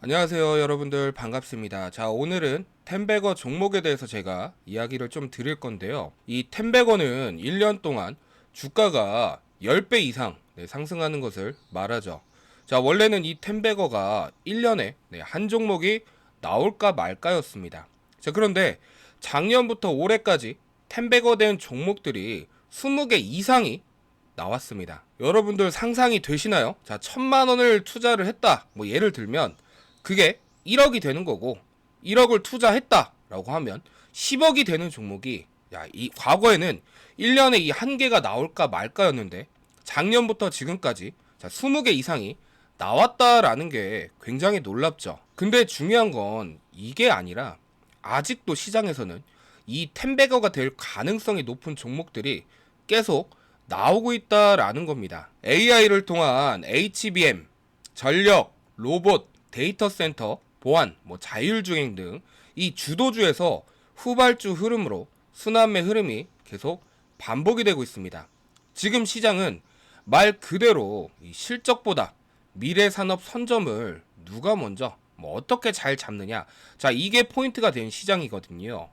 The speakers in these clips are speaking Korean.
안녕하세요 여러분들 반갑습니다. 자, 오늘은 텐베거 종목에 대해서 제가 이야기를 좀 드릴 건데요. 이 텐베거는 1년 동안 주가가 10배 이상 상승하는 것을 말하죠. 자, 원래는 이 텐베거가 1년에 한 종목이 나올까 말까였습니다. 자, 그런데 작년부터 올해까지 텐베거 된 종목들이 20개 이상이 나왔습니다. 여러분들 상상이 되시나요? 자, 1,000만 원을 투자를 했다. 뭐 예를 들면 그게 1억이 되는 거고 1억을 투자했다라고 하면 10억이 되는 종목이 이 과거에는 1년에 이 한 개가 나올까 말까였는데 작년부터 지금까지 20개 이상이 나왔다라는 게 굉장히 놀랍죠. 근데 중요한 건 이게 아니라 아직도 시장에서는 이 텐베거가 될 가능성이 높은 종목들이 계속 나오고 있다라는 겁니다. AI를 통한 HBM, 전력, 로봇, 데이터 센터, 보안, 자율주행 등 이 주도주에서 후발주 흐름으로 순환매 흐름이 계속 반복이 되고 있습니다. 지금 시장은 말 그대로 이 실적보다 미래 산업 선점을 누가 먼저 어떻게 잘 잡느냐, 자, 이게 포인트가 된 시장이거든요.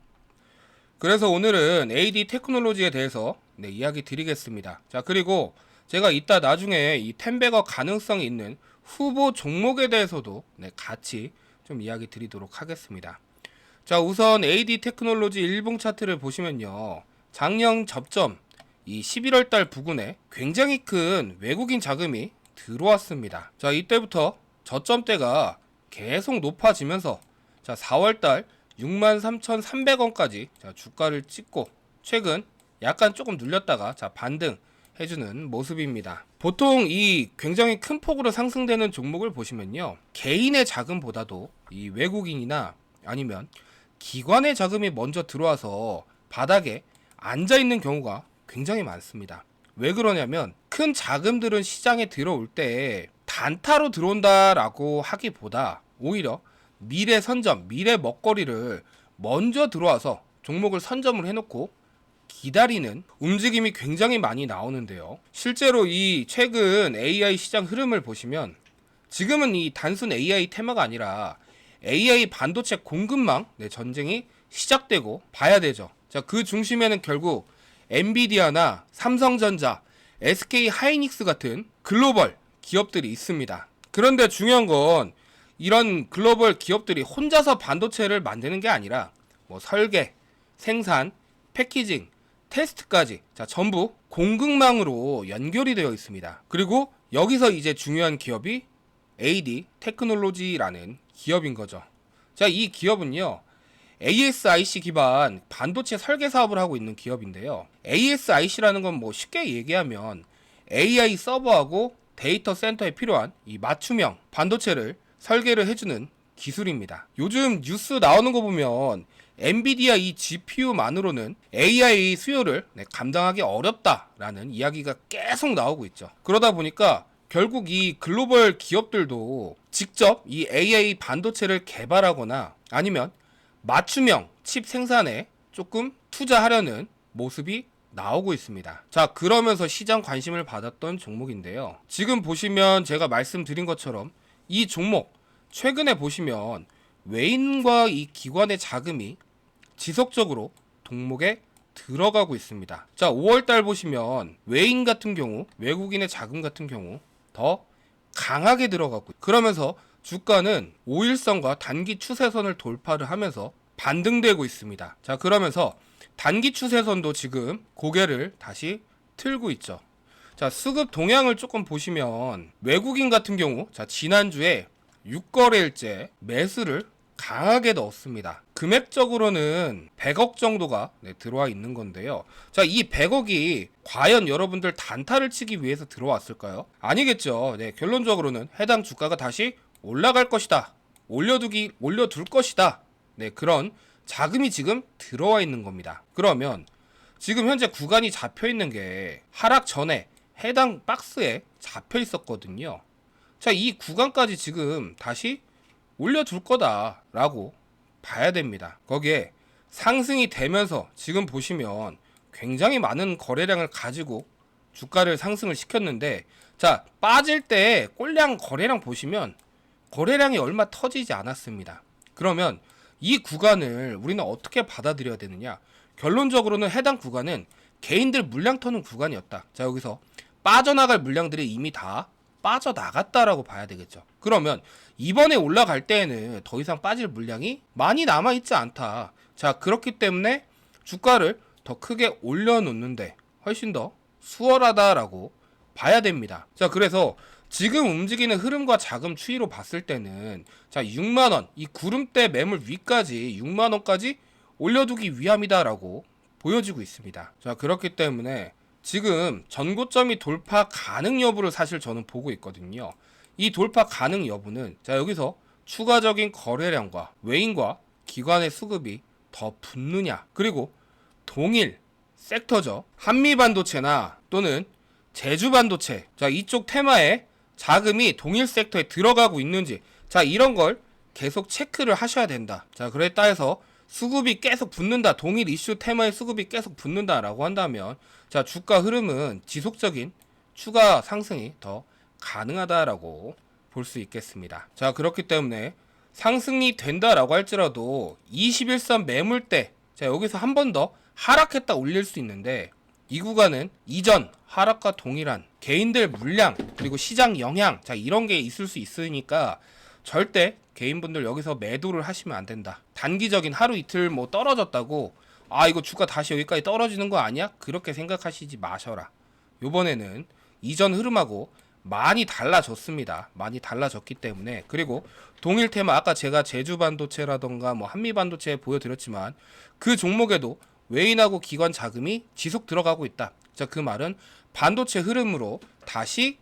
그래서 오늘은 AD 테크놀로지에 대해서 이야기 드리겠습니다. 자, 그리고 제가 이따 나중에 이 텐베거 가능성이 있는 후보 종목에 대해서도 같이 좀 이야기 드리도록 하겠습니다. 자, 우선 AD 테크놀로지 일봉 차트를 보시면요, 작년 접점 이 11월 달 부근에 굉장히 큰 외국인 자금이 들어왔습니다. 자, 이때부터 저점대가 계속 높아지면서 자, 4월 달 63,300원까지 주가를 찍고 최근 약간 조금 눌렸다가 반등 해주는 모습입니다. 보통 이 굉장히 큰 폭으로 상승되는 종목을 보시면요, 개인의 자금보다도 이 외국인이나 아니면 기관의 자금이 먼저 들어와서 바닥에 앉아 있는 경우가 굉장히 많습니다. 왜 그러냐면 큰 자금들은 시장에 들어올 때 단타로 들어온다라고 하기보다 오히려 미래 선점, 미래 먹거리를 먼저 들어와서 종목을 선점을 해놓고 기다리는 움직임이 굉장히 많이 나오는데요. 실제로 이 최근 AI 시장 흐름을 보시면 지금은 이 단순 AI 테마가 아니라 AI 반도체 공급망 전쟁이 시작되고 봐야 되죠. 자, 그 중심에는 결국 엔비디아나 삼성전자, SK 하이닉스 같은 글로벌 기업들이 있습니다. 그런데 중요한 건 이런 글로벌 기업들이 혼자서 반도체를 만드는 게 아니라 설계, 생산, 패키징, 테스트까지 전부 공급망으로 연결이 되어 있습니다. 그리고 여기서 이제 중요한 기업이 AD 테크놀로지라는 기업인 거죠. 자, 이 기업은요, ASIC 기반 반도체 설계 사업을 하고 있는 기업인데요. ASIC라는 건 쉽게 얘기하면 AI 서버하고 데이터 센터에 필요한 이 맞춤형 반도체를 설계를 해주는 기술입니다. 요즘 뉴스 나오는 거 보면 엔비디아 이 GPU만으로는 AI 수요를 감당하기 어렵다라는 이야기가 계속 나오고 있죠. 그러다 보니까 결국 이 글로벌 기업들도 직접 이 AI 반도체를 개발하거나 아니면 맞춤형 칩 생산에 조금 투자하려는 모습이 나오고 있습니다. 자, 그러면서 시장 관심을 받았던 종목인데요. 지금 보시면 제가 말씀드린 것처럼 이 종목 최근에 보시면 외인과 이 기관의 자금이 지속적으로 종목에 들어가고 있습니다. 자, 5월달 보시면 외인 같은 경우, 외국인의 자금 같은 경우 더 강하게 들어가고, 그러면서 주가는 5일선과 단기 추세선을 돌파를 하면서 반등되고 있습니다. 자, 그러면서 단기 추세선도 지금 고개를 다시 틀고 있죠. 자, 수급 동향을 조금 보시면 외국인 같은 경우 지난주에 6거래일째 매수를 강하게 넣었습니다. 금액적으로는 100억 정도가 들어와 있는 건데요. 자, 이 100억이 과연 여러분들 단타를 치기 위해서 들어왔을까요? 아니겠죠. 결론적으로는 해당 주가가 다시 올라갈 것이다, 올려둘 것이다, 그런 자금이 지금 들어와 있는 겁니다. 그러면 지금 현재 구간이 잡혀 있는 게 하락 전에 해당 박스에 잡혀 있었거든요. 자, 이 구간까지 지금 다시 올려둘 거다라고 봐야 됩니다. 거기에 상승이 되면서 지금 보시면 굉장히 많은 거래량을 가지고 주가를 상승을 시켰는데, 자, 빠질 때 꼴량 거래량 보시면 거래량이 얼마 터지지 않았습니다. 그러면 이 구간을 우리는 어떻게 받아들여야 되느냐? 결론적으로는 해당 구간은 개인들 물량 터는 구간이었다. 자, 여기서 빠져나갈 물량들이 이미 다 빠져나갔다라고 봐야 되겠죠. 그러면 이번에 올라갈 때에는 더 이상 빠질 물량이 많이 남아있지 않다. 자, 그렇기 때문에 주가를 더 크게 올려놓는데 훨씬 더 수월하다라고 봐야 됩니다. 자, 그래서 지금 움직이는 흐름과 자금 추이로 봤을 때는 자, 6만원, 이 구름대 매물 위까지 6만원까지 올려두기 위함이다라고 보여지고 있습니다. 자, 그렇기 때문에 지금 전고점이 돌파 가능 여부를 사실 저는 보고 있거든요. 이 돌파 가능 여부는 자, 여기서 추가적인 거래량과 외인과 기관의 수급이 더 붙느냐, 그리고 동일 섹터죠. 한미반도체나 또는 제주반도체, 자, 이쪽 테마에 자금이 동일 섹터에 들어가고 있는지, 자, 이런 걸 계속 체크를 하셔야 된다. 자, 그랬다 해서 수급이 계속 붙는다, 동일 이슈 테마의 수급이 계속 붙는다라고 한다면 자, 주가 흐름은 지속적인 추가 상승이 더 가능하다라고 볼 수 있겠습니다. 자, 그렇기 때문에 상승이 된다라고 할지라도 21선 매물대, 자, 여기서 한 번 더 하락했다 올릴 수 있는데 이 구간은 이전 하락과 동일한 개인들 물량 그리고 시장 영향, 자, 이런 게 있을 수 있으니까 절대 개인분들 여기서 매도를 하시면 안 된다. 단기적인 하루 이틀 뭐 떨어졌다고 아, 이거 주가 다시 여기까지 떨어지는 거 아니야? 그렇게 생각하시지 마셔라. 요번에는 이전 흐름하고 많이 달라졌습니다. 많이 달라졌기 때문에. 그리고 동일 테마, 아까 제가 제주반도체라던가 뭐 한미반도체 보여드렸지만 그 종목에도 외인하고 기관 자금이 지속 들어가고 있다. 자, 그 말은 반도체 흐름으로 다시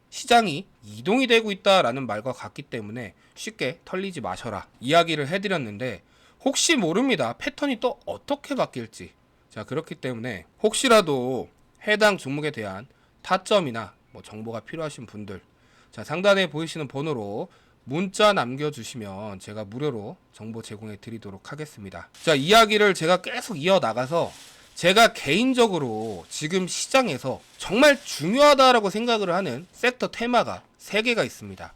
시장이 이동이 되고 있다라는 말과 같기 때문에 쉽게 털리지 마셔라 이야기를 해드렸는데, 혹시 모릅니다. 패턴이 또 어떻게 바뀔지. 자, 그렇기 때문에 혹시라도 해당 종목에 대한 타점이나 뭐 정보가 필요하신 분들, 자, 상단에 보이시는 번호로 문자 남겨주시면 제가 무료로 정보 제공해 드리도록 하겠습니다. 자, 이야기를 제가 계속 이어나가서 제가 개인적으로 지금 시장에서 정말 중요하다라고 생각을 하는 섹터 테마가 3개가 있습니다.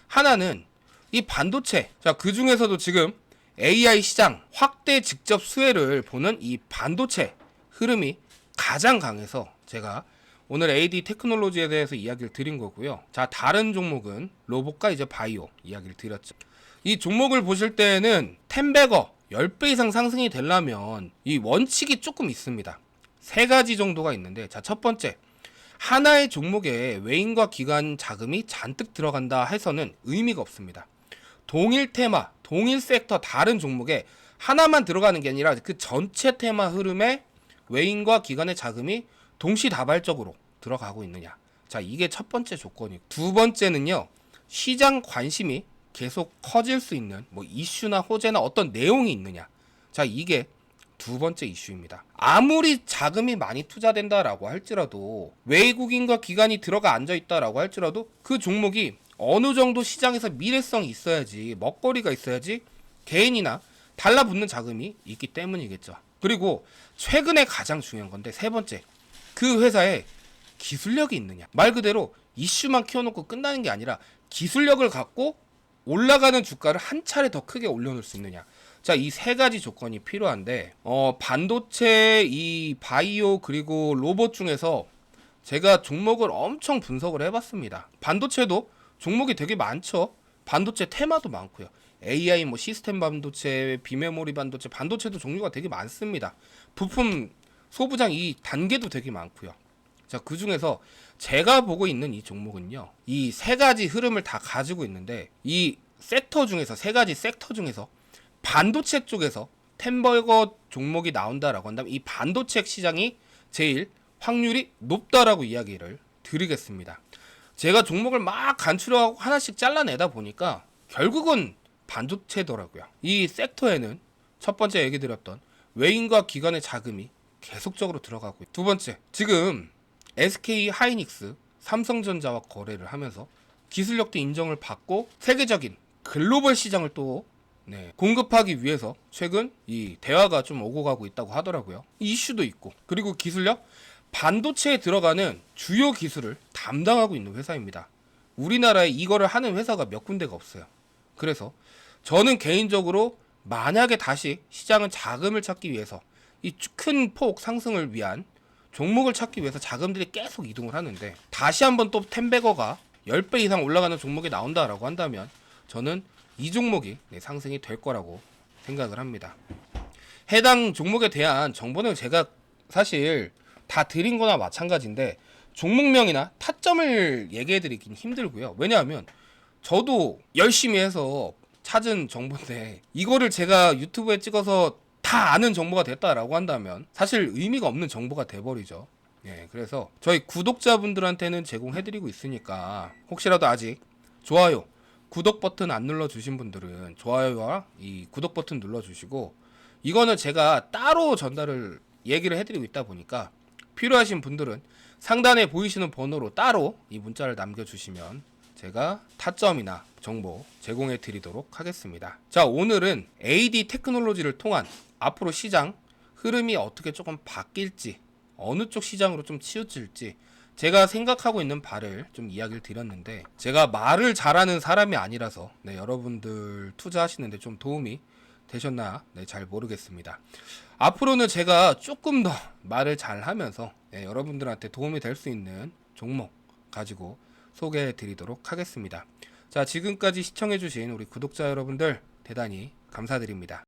하나는 이 반도체. 자, 그 중에서도 지금 AI 시장 확대 직접 수혜를 보는 이 반도체 흐름이 가장 강해서 제가 오늘 AD 테크놀로지에 대해서 이야기를 드린 거고요. 자, 다른 종목은 로봇과 이제 바이오 이야기를 드렸죠. 이 종목을 보실 때는 텐베거 10배 이상 상승이 되려면 이 원칙이 조금 있습니다. 3가지 정도가 있는데, 자, 첫 번째, 하나의 종목에 외인과 기관 자금이 잔뜩 들어간다 해서는 의미가 없습니다. 동일 테마, 동일 섹터 다른 종목에 하나만 들어가는 게 아니라 그 전체 테마 흐름에 외인과 기관의 자금이 동시다발적으로 들어가고 있느냐. 자, 이게 첫 번째 조건이고, 두 번째는요, 시장 관심이 계속 커질 수 있는 뭐 이슈나 호재나 어떤 내용이 있느냐. 자, 이게 두 번째 이슈입니다. 아무리 자금이 많이 투자된다라고 할지라도, 외국인과 기관이 들어가 앉아있다라고 할지라도 그 종목이 어느 정도 시장에서 미래성이 있어야지, 먹거리가 있어야지 개인이나 달라붙는 자금이 있기 때문이겠죠. 그리고 최근에 가장 중요한 건데, 세 번째, 그 회사에 기술력이 있느냐. 말 그대로 이슈만 키워놓고 끝나는 게 아니라 기술력을 갖고 올라가는 주가를 한 차례 더 크게 올려놓을 수 있느냐. 자, 이 3가지 조건이 필요한데, 반도체, 이 바이오 그리고 로봇 중에서 제가 종목을 엄청 분석을 해봤습니다. 반도체도 종목이 되게 많죠. 반도체 테마도 많고요. AI 뭐 시스템 반도체, 비메모리 반도체, 반도체도 종류가 되게 많습니다. 부품 소부장 이 단계도 되게 많고요. 자, 그 중에서 제가 보고 있는 이 종목은요, 이 3가지 흐름을 다 가지고 있는데, 이 섹터 중에서 3가지 섹터 중에서 반도체 쪽에서 텐버거 종목이 나온다라고 한다면 이 반도체 시장이 제일 확률이 높다라고 이야기를 드리겠습니다. 제가 종목을 막 간추려하고 하나씩 잘라내다 보니까 결국은 반도체더라고요. 이 섹터에는 첫 번째 얘기 드렸던 외인과 기관의 자금이 계속적으로 들어가고 있고, 두 번째, 지금 SK 하이닉스, 삼성전자와 거래를 하면서 기술력도 인정을 받고 세계적인 글로벌 시장을 또 공급하기 위해서 최근 이 대화가 좀 오고 가고 있다고 하더라고요. 이슈도 있고, 그리고 기술력, 반도체에 들어가는 주요 기술을 담당하고 있는 회사입니다. 우리나라에 이거를 하는 회사가 몇 군데가 없어요. 그래서 저는 개인적으로 만약에 다시 시장은 자금을 찾기 위해서 이 큰 폭 상승을 위한 종목을 찾기 위해서 자금들이 계속 이동을 하는데 다시 한번 또 텐베거가 10배 이상 올라가는 종목이 나온다라고 한다면 저는 이 종목이 상승이 될 거라고 생각을 합니다. 해당 종목에 대한 정보는 제가 사실 다 드린 거나 마찬가지인데 종목명이나 타점을 얘기해 드리긴 힘들고요. 왜냐하면 저도 열심히 해서 찾은 정보인데 이거를 제가 유튜브에 찍어서 다 아는 정보가 됐다라고 한다면 사실 의미가 없는 정보가 돼버리죠. 예, 그래서 저희 구독자분들한테는 제공해드리고 있으니까 혹시라도 아직 좋아요, 구독 버튼 안 눌러주신 분들은 좋아요와 이 구독 버튼 눌러주시고 이거는 제가 따로 전달을 얘기를 해드리고 있다 보니까 필요하신 분들은 상단에 보이시는 번호로 따로 이 문자를 남겨주시면 제가 타점이나 정보 제공해 드리도록 하겠습니다. 자, 오늘은 AD 테크놀로지를 통한 앞으로 시장 흐름이 어떻게 조금 바뀔지, 어느 쪽 시장으로 좀 치우칠지 제가 생각하고 있는 바를 좀 이야기를 드렸는데 제가 말을 잘하는 사람이 아니라서 여러분들 투자하시는데 좀 도움이 되셨나 잘 모르겠습니다. 앞으로는 제가 조금 더 말을 잘 하면서 여러분들한테 도움이 될 수 있는 종목 가지고 소개해 드리도록 하겠습니다. 자, 지금까지 시청해 주신 우리 구독자 여러분들 대단히 감사드립니다.